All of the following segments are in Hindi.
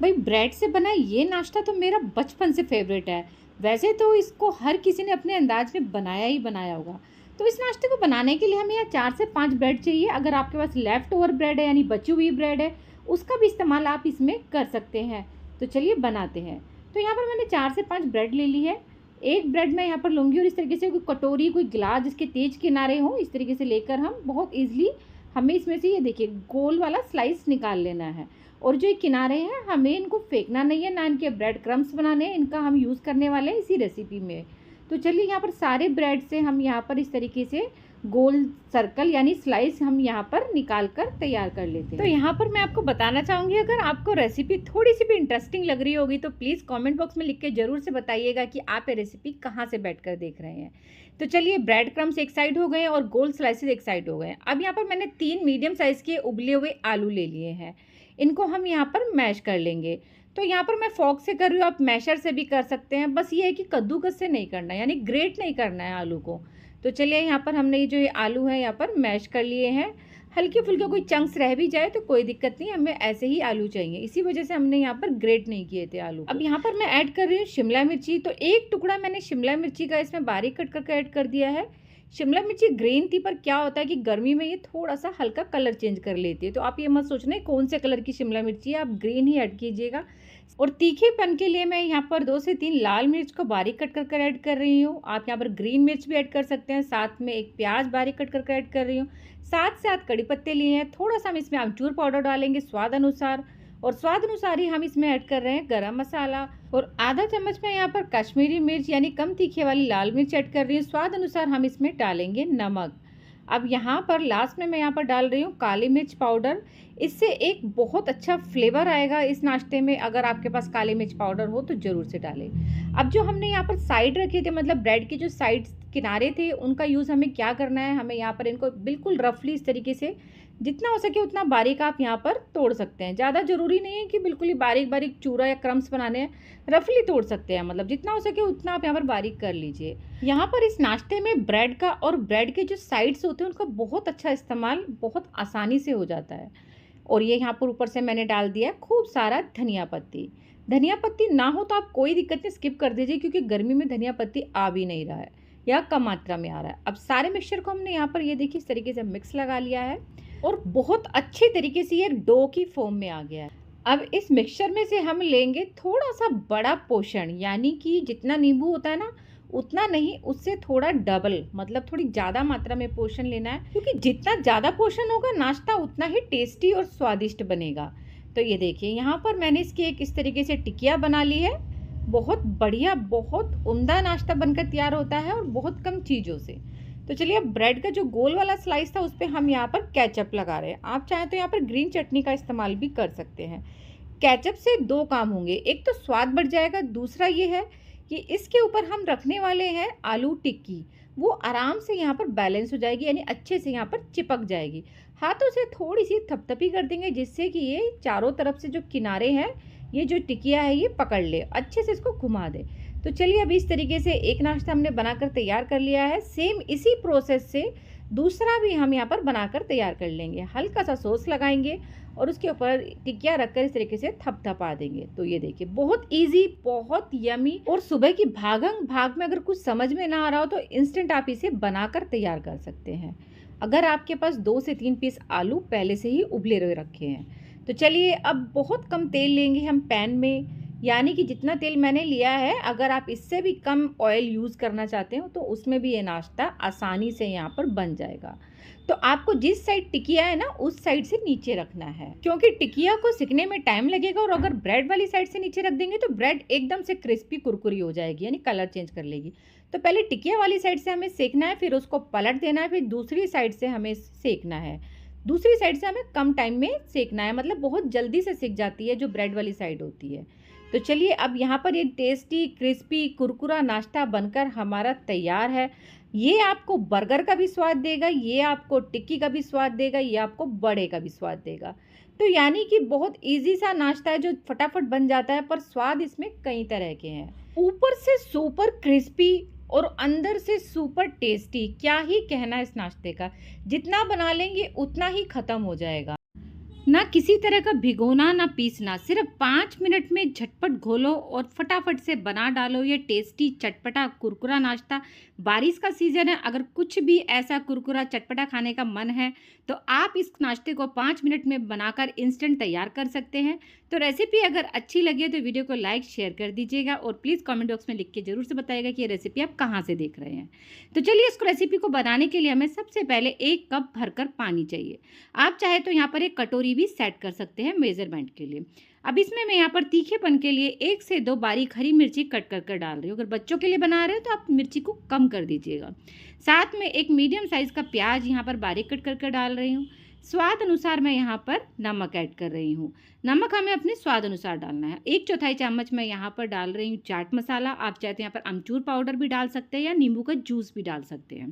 भाई ब्रेड से बना ये नाश्ता तो मेरा बचपन से फेवरेट है। वैसे तो इसको हर किसी ने अपने अंदाज में बनाया ही बनाया होगा। तो इस नाश्ते को बनाने के लिए हमें यहाँ 4 से 5 ब्रेड चाहिए। अगर आपके पास लेफ्ट ओवर ब्रेड है यानी बची हुई ब्रेड है, उसका भी इस्तेमाल आप इसमें कर सकते हैं। तो चलिए बनाते हैं। तो यहाँ पर मैंने 4 से 5 ब्रेड ले ली है। एक ब्रेड मैं यहाँ पर लूँगी और इस तरीके से कोई कटोरी कोई गिलास जिसके तेज किनारे हों, इस तरीके से लेकर हम बहुत ईजिली हमें इसमें से ये देखिए गोल वाला स्लाइस निकाल लेना है। और जो ये किनारे हैं हमें इनको फेंकना नहीं है, ना इनके ब्रेड क्रम्स बनाने हैं, इनका हम यूज़ करने वाले हैं इसी रेसिपी में। तो चलिए यहाँ पर सारे ब्रेड से हम यहाँ पर इस तरीके से गोल सर्कल यानी स्लाइस हम यहाँ पर निकाल कर तैयार कर लेते हैं। तो यहाँ पर मैं आपको बताना चाहूँगी, अगर आपको रेसिपी थोड़ी सी भी इंटरेस्टिंग लग रही होगी तो प्लीज़ कमेंट बॉक्स में लिख के ज़रूर से बताइएगा कि आप ये रेसिपी कहाँ से बैठकर देख रहे हैं। तो चलिए ब्रेड क्रम्स एक साइड हो गए और गोल स्लाइसेस एक साइड हो गए। अब यहाँ पर मैंने 3 मीडियम साइज़ के उबले हुए आलू ले लिए हैं। इनको हम यहाँ पर मैश कर लेंगे। तो यहाँ पर मैं फॉक से कर रही हूँ, आप मैशर से भी कर सकते हैं। बस ये है कि कद्दूकस से नहीं करना है, यानी ग्रेट नहीं करना है आलू को। तो चलिए यहाँ पर हमने ये जो ये आलू है यहाँ पर मैश कर लिए हैं। हल्के फुल्के कोई चंक्स रह भी जाए तो कोई दिक्कत नहीं, हमें ऐसे ही आलू चाहिए, इसी वजह से हमने यहाँ पर ग्रेट नहीं किए थे आलू। अब यहाँ पर मैं ऐड कर रही हूँ शिमला मिर्ची। तो एक टुकड़ा मैंने शिमला मिर्ची का इसमें बारीक कट करके ऐड कर दिया है। शिमला मिर्ची ग्रीन थी, पर क्या होता है कि गर्मी में ये थोड़ा सा हल्का कलर चेंज कर लेती है। तो आप ये मत सोचना कौन से कलर की शिमला मिर्ची है, आप ग्रीन ही ऐड कीजिएगा। और तीखेपन के लिए मैं यहाँ पर 2 से 3 लाल मिर्च को बारीक कट कर ऐड कर रही हूँ। आप यहाँ पर ग्रीन मिर्च भी ऐड कर सकते हैं, साथ में एक प्याज बारीक कट कर ऐड कर रही हूँ। साथ साथ कड़ी पत्ते लिए हैं, थोड़ा सा हम इसमें आमचूर पाउडर डालेंगे स्वाद अनुसार। और स्वाद अनुसार ही हम इसमें ऐड कर रहे हैं गरम मसाला। और आधा चम्मच में यहाँ पर कश्मीरी मिर्च यानी कम तीखे वाली लाल मिर्च ऐड कर रही हूँ। स्वाद अनुसार हम इसमें डालेंगे नमक। अब यहाँ पर लास्ट में मैं यहाँ पर डाल रही हूँ काली मिर्च पाउडर। इससे एक बहुत अच्छा फ्लेवर आएगा इस नाश्ते में। अगर आपके पास काली मिर्च पाउडर हो तो ज़रूर से डालें। अब जो हमने यहाँ पर साइड रखे थे, मतलब ब्रेड के जो साइड किनारे थे, उनका यूज़ हमें क्या करना है, हमें यहाँ पर इनको बिल्कुल रफली इस तरीके से जितना हो सके उतना बारीक आप यहाँ पर तोड़ सकते हैं। ज़्यादा ज़रूरी नहीं है कि बिल्कुल ही बारीक बारीक चूरा या क्रम्स बनाने हैं, रफली तोड़ सकते हैं, मतलब जितना हो सके उतना आप यहाँ पर बारीक कर लीजिए। यहाँ पर इस नाश्ते में ब्रेड का और ब्रेड के जो साइड्स होते हैं उनका बहुत अच्छा इस्तेमाल बहुत आसानी से हो जाता है। और ये यहाँ पर ऊपर से मैंने डाल दिया खूब सारा धनिया पत्ती। धनिया पत्ती ना हो तो आप कोई दिक्कत नहीं, स्किप कर दीजिए, क्योंकि गर्मी में धनिया पत्ती आ भी नहीं रहा है या कम मात्रा में आ रहा है। अब सारे मिक्सचर को हमने यहाँ पर ये देखिए इस तरीके से मिक्स लगा लिया है और बहुत अच्छे तरीके से ये डो की फॉर्म में आ गया है। अब इस मिक्सचर में से हम लेंगे थोड़ा सा बड़ा पोर्शन, यानी कि जितना नींबू होता है ना उतना नहीं, उससे थोड़ा डबल, मतलब थोड़ी ज़्यादा मात्रा में पोर्शन लेना है, क्योंकि जितना ज़्यादा पोर्शन होगा नाश्ता उतना ही टेस्टी और स्वादिष्ट बनेगा। तो ये देखिए यहाँ पर मैंने इसकी एक इस तरीके से टिकिया बना ली है। बहुत बढ़िया, बहुत उम्दा नाश्ता बनकर तैयार होता है और बहुत कम चीज़ों से। तो चलिए अब ब्रेड का जो गोल वाला स्लाइस था उस पर हम यहाँ पर केचप लगा रहे हैं। आप चाहें तो यहाँ पर ग्रीन चटनी का इस्तेमाल भी कर सकते हैं। केचप से 2 काम होंगे, एक तो स्वाद बढ़ जाएगा, दूसरा ये है कि इसके ऊपर हम रखने वाले हैं आलू टिक्की, वो आराम से यहाँ पर बैलेंस हो जाएगी, यानी अच्छे से यहाँ पर चिपक जाएगी। हाथों से थोड़ी सी थपथपी कर देंगे जिससे कि ये चारों तरफ से जो किनारे हैं, ये जो टिकिया है ये पकड़ ले, अच्छे से इसको घुमा दे। तो चलिए अब इस तरीके से एक नाश्ता हमने बनाकर तैयार कर लिया है। सेम इसी प्रोसेस से दूसरा भी हम यहाँ पर बनाकर तैयार कर लेंगे। हल्का सा सॉस लगाएंगे और उसके ऊपर टिकिया रखकर इस तरीके से थपथपा देंगे। तो ये देखिए बहुत इजी, बहुत यमी, और सुबह की भागम भाग में अगर कुछ समझ में ना आ रहा हो तो इंस्टेंट आप इसे बनाकर तैयार कर सकते हैं, अगर आपके पास 2 से 3 पीस आलू पहले से ही उबले हुए रखे हैं। तो चलिए अब बहुत कम तेल लेंगे हम पैन में, यानी कि जितना तेल मैंने लिया है, अगर आप इससे भी कम ऑयल यूज़ करना चाहते हो तो उसमें भी ये नाश्ता आसानी से यहाँ पर बन जाएगा। तो आपको जिस साइड टिकिया है ना उस साइड से नीचे रखना है, क्योंकि टिकिया को सिकने में टाइम लगेगा, और अगर ब्रेड वाली साइड से नीचे रख देंगे तो ब्रेड एकदम से क्रिस्पी कुरकुरी हो जाएगी, यानी कलर चेंज कर लेगी। तो पहले टिकिया वाली साइड से हमें सेकना है, फिर उसको पलट देना है, फिर दूसरी साइड से हमें सेकना है। दूसरी साइड से हमें कम टाइम में सेकना है, मतलब बहुत जल्दी से सिक जाती है जो ब्रेड वाली साइड होती है। तो चलिए अब यहाँ पर ये टेस्टी क्रिस्पी कुरकुरा नाश्ता बनकर हमारा तैयार है। ये आपको बर्गर का भी स्वाद देगा, ये आपको टिक्की का भी स्वाद देगा, ये आपको बड़े का भी स्वाद देगा। तो यानी कि बहुत इजी सा नाश्ता है जो फटाफट बन जाता है, पर स्वाद इसमें कई तरह के हैं। ऊपर से सुपर क्रिस्पी और अंदर से सुपर टेस्टी, क्या ही कहना है इस नाश्ते का। जितना बना लेंगे उतना ही ख़त्म हो जाएगा। ना किसी तरह का भिगोना ना पीसना, सिर्फ 5 मिनट में झटपट घोलो और फटाफट से बना डालो ये टेस्टी चटपटा कुरकुरा नाश्ता। बारिश का सीज़न है, अगर कुछ भी ऐसा कुरकुरा चटपटा खाने का मन है तो आप इस नाश्ते को 5 मिनट में बनाकर इंस्टेंट तैयार कर सकते हैं। तो रेसिपी अगर अच्छी लगे तो वीडियो को लाइक शेयर कर दीजिएगा और प्लीज़ कमेंट बॉक्स में लिख के ज़रूर से बताइएगा कि ये रेसिपी आप कहाँ से देख रहे हैं। तो चलिए, इस रेसिपी को बनाने के लिए हमें सबसे पहले 1 कप भरकर पानी चाहिए। आप चाहे तो यहाँ पर एक कटोरी भी सेट कर सकते हैं मेजरमेंट के लिए। अब इसमें मैं यहाँ पर तीखेपन के लिए 1 से 2 बारीक हरी मिर्ची कट कर कर डाल रही हूँ। अगर बच्चों के लिए बना रहे हो तो आप मिर्ची को कम कर दीजिएगा। साथ में एक मीडियम साइज़ का प्याज यहाँ पर बारीक कट कर कर डाल रही हूँ। स्वाद अनुसार मैं यहाँ पर नमक ऐड कर रही हूँ। नमक हमें अपने स्वाद अनुसार डालना है। 1/4 चम्मच मैं यहाँ पर डाल रही हूँ चाट मसाला। आप चाहे तो यहाँ पर अमचूर पाउडर भी डाल सकते हैं या नींबू का जूस भी डाल सकते हैं।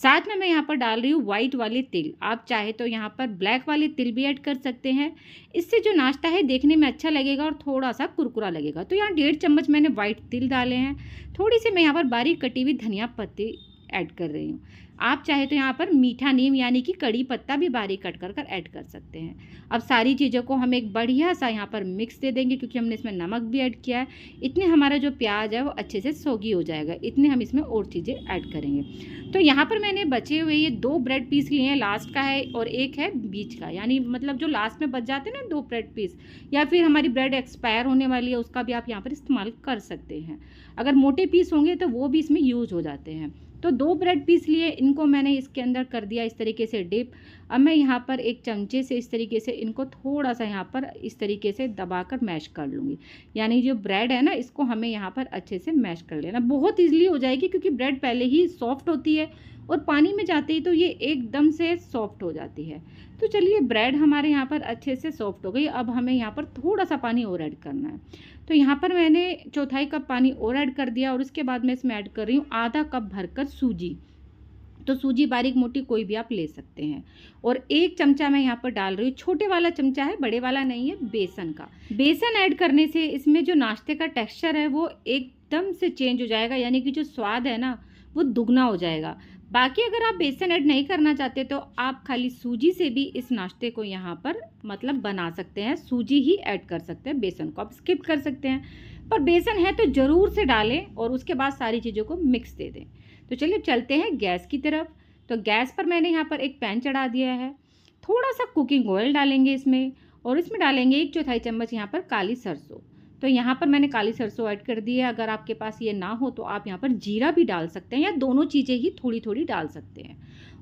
साथ में मैं यहाँ पर डाल रही हूँ वाइट वाले तिल। आप चाहे तो यहाँ पर ब्लैक वाले तिल भी ऐड कर सकते हैं। इससे जो नाश्ता है देखने में अच्छा लगेगा और थोड़ा सा कुरकुरा लगेगा। तो यहाँ 1.5 चम्मच मैंने वाइट तिल डाले हैं। थोड़ी सी मैं यहाँ पर बारीक कटी हुई धनिया पत्ती ऐड कर रही हूँ। आप चाहे तो यहाँ पर मीठा नीम यानी कि कड़ी पत्ता भी बारीक कट कर ऐड कर सकते हैं। अब सारी चीज़ों को हम एक बढ़िया सा यहाँ पर मिक्स दे देंगे, क्योंकि हमने इसमें नमक भी ऐड किया है। इतने हमारा जो प्याज है वो अच्छे से सोगी हो जाएगा, इतने हम इसमें और चीज़ें ऐड करेंगे। तो यहाँ पर मैंने बचे हुए ये 2 ब्रेड पीस लिए हैं, लास्ट का है और एक है बीच का, यानी मतलब जो लास्ट में बच जाते हैं ना 2 ब्रेड पीस, या फिर हमारी ब्रेड एक्सपायर होने वाली है उसका भी आप यहाँ पर इस्तेमाल कर सकते हैं। अगर मोटे पीस होंगे तो वो भी इसमें यूज हो जाते हैं। तो 2 ब्रेड पीस लिए, इनको मैंने इसके अंदर कर दिया इस तरीके से डिप। अब मैं यहाँ पर एक चमचे से इस तरीके से इनको थोड़ा सा यहाँ पर इस तरीके से दबाकर मैश कर लूँगी। यानी जो ब्रेड है ना, इसको हमें यहाँ पर अच्छे से मैश कर लेना। बहुत ईजिली हो जाएगी क्योंकि ब्रेड पहले ही सॉफ्ट होती है और पानी में जाते ही तो ये एकदम से सॉफ्ट हो जाती है। तो चलिए, ब्रेड हमारे यहाँ पर अच्छे से सॉफ्ट हो गई। अब हमें यहाँ पर थोड़ा सा पानी और ऐड करना है। तो यहाँ पर मैंने 1/4 कप पानी और ऐड कर दिया और उसके बाद मैं इसमें ऐड कर रही हूँ आधा कप भरकर सूजी। तो सूजी बारीक मोटी कोई भी आप ले सकते हैं। और 1 चमचा मैं यहाँ पर डाल रही हूँ, छोटे वाला चमचा है, बड़े वाला नहीं है, बेसन का। बेसन ऐड करने से इसमें जो नाश्ते का टेक्सचर है वो एकदम से चेंज हो जाएगा, यानी कि जो स्वाद है ना वो दुगना हो जाएगा। बाकी अगर आप बेसन ऐड नहीं करना चाहते तो आप खाली सूजी से भी इस नाश्ते को यहाँ पर मतलब बना सकते हैं। सूजी ही ऐड कर सकते हैं, बेसन को आप स्किप कर सकते हैं, पर बेसन है तो ज़रूर से डालें और उसके बाद सारी चीज़ों को मिक्स दे दें। तो चलिए चलते हैं गैस की तरफ। तो गैस पर मैंने यहाँ पर एक पैन चढ़ा दिया है। थोड़ा सा कुकिंग ऑयल डालेंगे इसमें और इसमें डालेंगे 1/4 चम्मच यहाँ पर काली सरसों। तो यहाँ पर मैंने काली सरसों ऐड कर दी है। अगर आपके पास ये ना हो तो आप यहाँ पर जीरा भी डाल सकते हैं या दोनों चीज़ें ही थोड़ी थोड़ी डाल सकते हैं।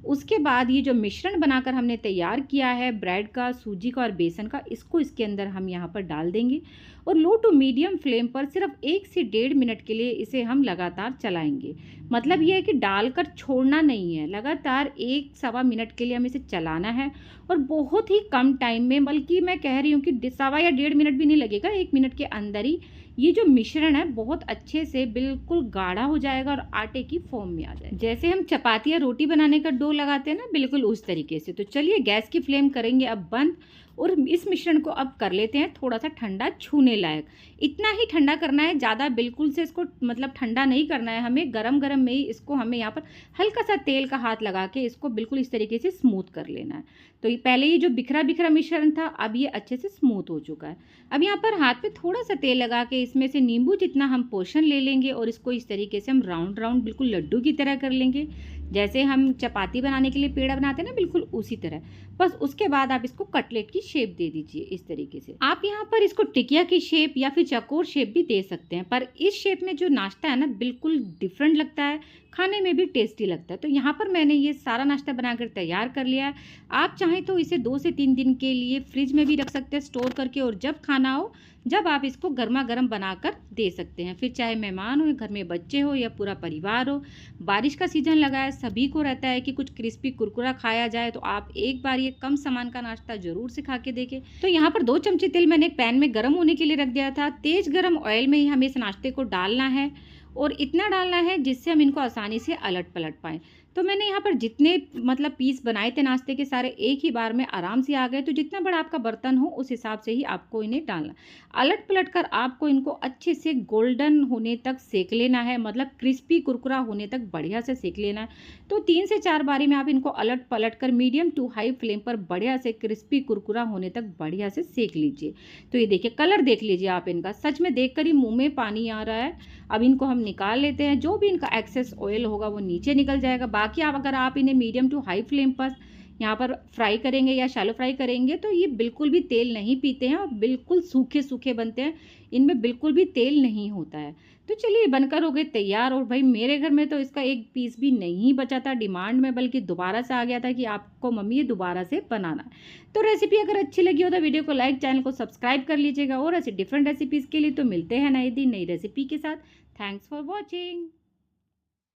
उसके बाद ये जो मिश्रण बनाकर हमने तैयार किया है ब्रेड का, सूजी का और बेसन का, इसको इसके अंदर हम यहाँ पर डाल देंगे और लो टू मीडियम फ्लेम पर सिर्फ 1 से 1.5 मिनट के लिए इसे हम लगातार चलाएंगे। मतलब ये है कि डालकर छोड़ना नहीं है, लगातार 1-1.25 मिनट के लिए हमें इसे चलाना है और बहुत ही कम टाइम में, बल्कि मैं कह रही हूँ कि 1.25 या 1.5 मिनट भी नहीं लगेगा, 1 मिनट के अंदर ही ये जो मिश्रण है बहुत अच्छे से बिल्कुल गाढ़ा हो जाएगा और आटे की फॉर्म में आ जाएगा। जैसे हम चपाती या रोटी बनाने का डो लगाते हैं ना, बिल्कुल उस तरीके से। तो चलिए, गैस की फ्लेम करेंगे अब बंद और इस मिश्रण को अब कर लेते हैं थोड़ा सा ठंडा, छूने लायक। इतना ही ठंडा करना है, ज़्यादा बिल्कुल से इसको मतलब ठंडा नहीं करना है हमें। गरम गरम में ही इसको हमें यहाँ पर हल्का सा तेल का हाथ लगा के इसको बिल्कुल इस तरीके से स्मूथ कर लेना है। तो ये पहले ये जो बिखरा बिखरा मिश्रण था, अब ये अच्छे से स्मूथ हो चुका है। अब यहाँ पर हाथ पे थोड़ा सा तेल लगा के इसमें से नींबू जितना हम पोर्शन ले लेंगे और इसको इस तरीके से हम राउंड राउंड बिल्कुल लड्डू की तरह कर लेंगे। जैसे हम चपाती बनाने के लिए पेड़ा बनाते हैं ना, बिल्कुल उसी तरह। बस उसके बाद आप इसको कटलेट की शेप दे दीजिए इस तरीके से। आप यहाँ पर इसको टिकिया की शेप या फिर चौकोर शेप भी दे सकते हैं, पर इस शेप में जो नाश्ता है ना बिल्कुल डिफरेंट लगता है, खाने में भी टेस्टी लगता है। तो यहाँ पर मैंने ये सारा नाश्ता बनाकर तैयार कर लिया है। आप चाहें तो इसे 2 से 3 दिन के लिए फ्रिज में भी रख सकते हैं स्टोर करके, और जब खाना हो जब आप इसको गर्मा गर्म बनाकर दे सकते हैं। फिर चाहे मेहमान हो, घर में बच्चे हो या पूरा परिवार हो। बारिश का सीजन लगा है, सभी को रहता है कि कुछ क्रिस्पी कुरकुरा खाया जाए, तो आप एक बार ये कम सामान का नाश्ता जरूर से खा के देखें। तो यहाँ पर 2 चमचे तेल मैंने एक पैन में गर्म होने के लिए रख दिया था। तेज गर्म ऑयल में ही हमें इस नाश्ते को डालना है और इतना डालना है जिससे हम इनको आसानी से अलट पलट पाएँ। तो मैंने यहाँ पर जितने मतलब पीस बनाए थे नाश्ते के सारे एक ही बार में आराम से आ गए। तो जितना बड़ा आपका बर्तन हो उस हिसाब से ही आपको इन्हें डालना। अलट-पलट कर आपको इनको अच्छे से गोल्डन होने तक सेंक लेना है, मतलब क्रिस्पी कुरकुरा होने तक बढ़िया से सेंक लेना है। तो 3 से 4 बारी में आप इनको अलट-पलट कर मीडियम टू हाई फ्लेम पर बढ़िया से क्रिस्पी कुरकुरा होने तक बढ़िया से सेंक लीजिए। तो ये देखिए कलर देख लीजिए आप इनका, सच में देखकर ही मुँह में पानी आ रहा है। अब इनको हम निकाल लेते हैं, जो भी इनका एक्सेस ऑयल होगा वो नीचे निकल जाएगा। बाकी आप अगर आप इन्हें मीडियम टू हाई फ्लेम पर यहाँ पर फ्राई करेंगे या शैलो फ्राई करेंगे तो ये बिल्कुल भी तेल नहीं पीते हैं और बिल्कुल सूखे-सूखे बनते हैं। इनमें बिल्कुल भी तेल नहीं होता है। तो चलिए बनकर हो गए तैयार और भाई मेरे घर में तो इसका एक पीस भी नहीं बचा था डिमांड में, बल्कि दोबारा से आ गया था कि आपको मम्मी ये दोबारा से बनाना है। तो रेसिपी अगर अच्छी लगी हो तो वीडियो को लाइक, चैनल को सब्सक्राइब कर लीजिएगा और ऐसी डिफरेंट रेसिपीज़ के लिए तो मिलते हैं नए दिन नई रेसिपी के साथ। Thanks for watching.